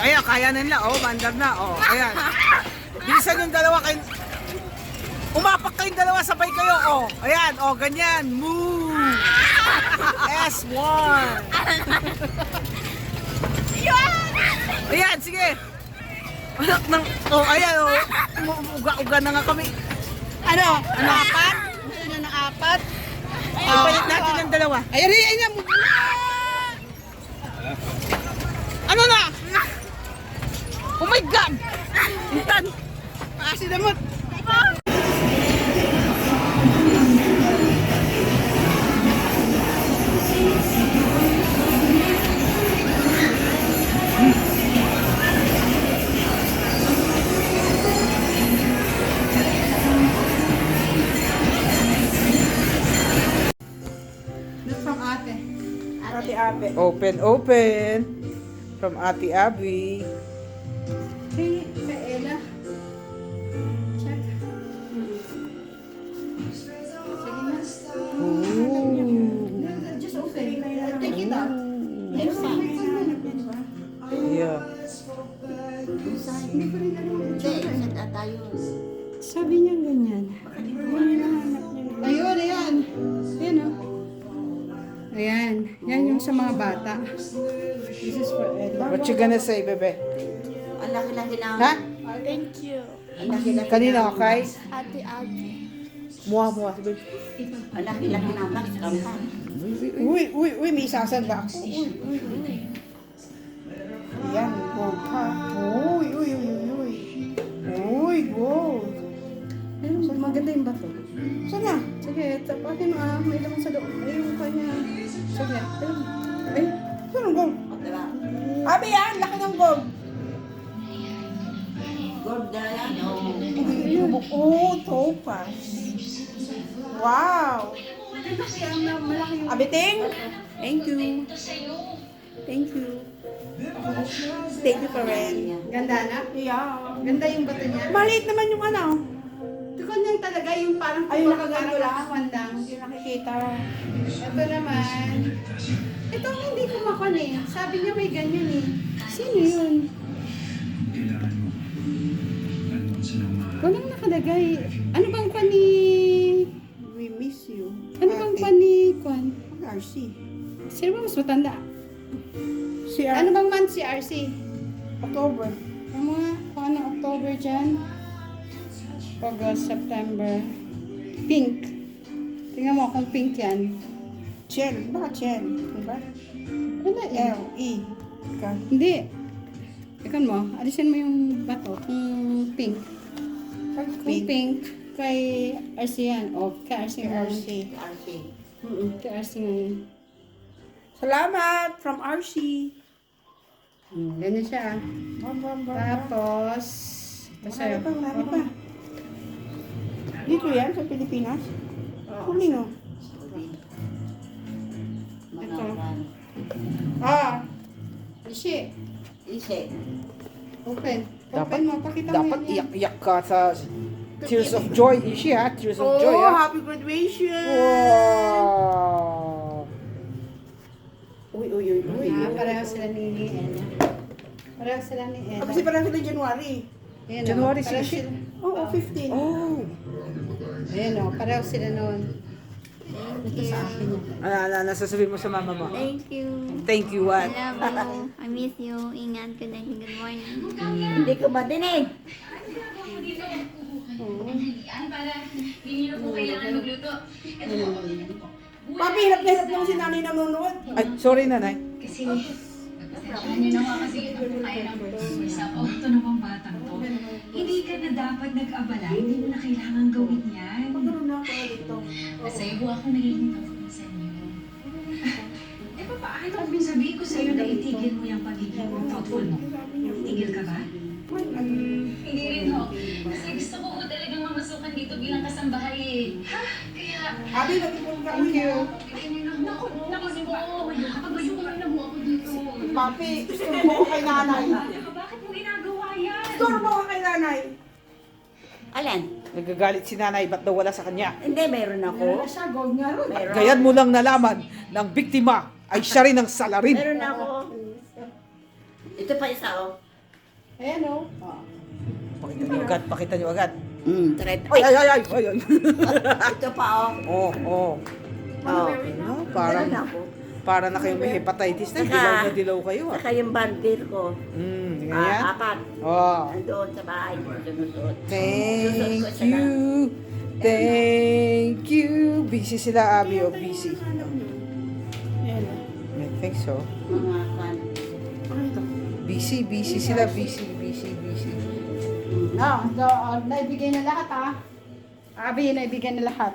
ayan, kaya na nila. Oh, mandar na. Oh, ayan. Bilisan yung dalawa kayo. Umapak kayong dalawa, sabay kayo. Oh, ayan. Oh, ganyan. Move. S1. Ayan, sige. Anak ng... Oh, ayan. Oh. Uga-uga na nga kami. Ano? Ano? Apat? Gusto niya ng apat? Ipalit natin ng dalawa. Ayan, ayan. Ano na? Oh my God! Intan! Maasin naman. From ate. Ate. Open, open. From Ate Abby. Kay Ella. Check. Sige na. Ooh. Just open. Take it out. Yeah. Sabi niya ganyan. Ayun, ayan. Ayan o. Ayan. Yan yung sa mga bata. This is for Ella. What you gonna say, bebe? Ang laki-laki na. Ha? Thank you, Ang laki-laki Kanina, okay? Ate Abby. Muha. Sabi. Ang laki-laki na. Bakit kami ka? Uy, may sasanda ako. Ayan, gold ha. Uy. Uy, gold. Ayun, maganda yung bato. Saan na? Sige, tapakin mo may laman sa loob. Ayun pa niya. Sige, ayun. Ay, saan ang gold? Abi yan, laki ng gold. Gold na yan. Ayun. Oh, topaz. Wow. Abiting? Thank you. Thank you. Thank you for red. Ganda na? Yeah. Ganda yung bato niya. Maliit naman yung ano. Ito kanyang talaga yung parang nakaganto lang. Wandang. Hindi nakikita. Ito naman. Ito hindi ko makon eh. Sabi niya may ganyan eh. Sino yun? Walang nakalagay. Ano bang kwan ni... We miss you. Ano bang kwan ni... Kwan? RC. Sino ba mas matanda? Si Ano bang month si RC? October. Ang mga kung ano, October dyan. August, September. Pink. Tingnan mo kung pink yan. Chen. Baka Chen. Diba? Wala eh. L-E. Hindi. Ikan mo, alisin mo yung bato. Kung pink. Kung pink, kay RC yan. O, kay RC nga. RC. RC. Kay RC nga yan. Salamat from RC. Ganyan siya. Tapos, ito sa'yo. Marami pa. Dito yan sa Pilipinas? Huli no? Manawan. Ah! Ishi. Ise. Open. Dapat, Open mo, pakita mo dapat yan. iyak-iyak ka sa Tears of Joy. Ishi ha? Tears of Joy Oh, ha? happy graduation! Wow! Uy. Ah, pareho sila ni Ella. Pareho sila ni Ella. Kasi parang sila January. Ayan, January oh, pareho sila. sila. Oo, 15. Oh! Ayan o, pareho sila noon. Ito sa akin yan. Ano sasabihin mo sa mama mo? Thank you. Thank you, I what? love you. I miss you. Ingat. Good night and good morning. Hindi ko madinig. Papi, hirap na hirap lang si nanay nanonood. Ay, sorry nanay. Ano na nga kasi ito kung kaya ng isa o ito namang batang to. Hindi ka na dapat nag-abala, hindi mo na kailangan gawin yan. Magkaroon na ako dito. Kasi ako nagiging tough sa inyo. Eh paano kung sabihin ko sa'yo na itigil mo yung pagiging thoughtful mo? Itigil ka ba? Hindi rin ho. Kasi gusto ko talagang mamasukan dito bilang kasambahay eh. Ha? Kaya... Abi, nag-ipon ka. Thank you. Naku, kapag-ayun ko na mo ako dito. Papi, store mo ko kay nanay. Bakit mo ginagawa yan? Store mo ko kay nanay. Alin? Nagagalit si nanay, ba't daw wala sa kanya? Hindi, meron ako. Meron na siya, gold nga ron. Meron. Gayan mo lang nalaman ng biktima ay siya rin ang salarin. Meron ako. Ito pa isa oh. Ayan o. Oh. Pakita niyo agad. Try. Ay, ayun. Ito pa, oh. Oh. Oh. No, parang, Meron ako. para na kayong may hepatitis na, Saka- dilaw na dilaw kayo ah. Saka yung bandir ko. Ganyan. Apat. Oh. Nandoon sa bahay ko. Sunod. Thank you. Thank you. Busy sila, Abby, o busy. Ayan o. I think so. Mga kan. Busy sila, busy. No, so, naibigay na lahat ah. Abi, naibigay na lahat.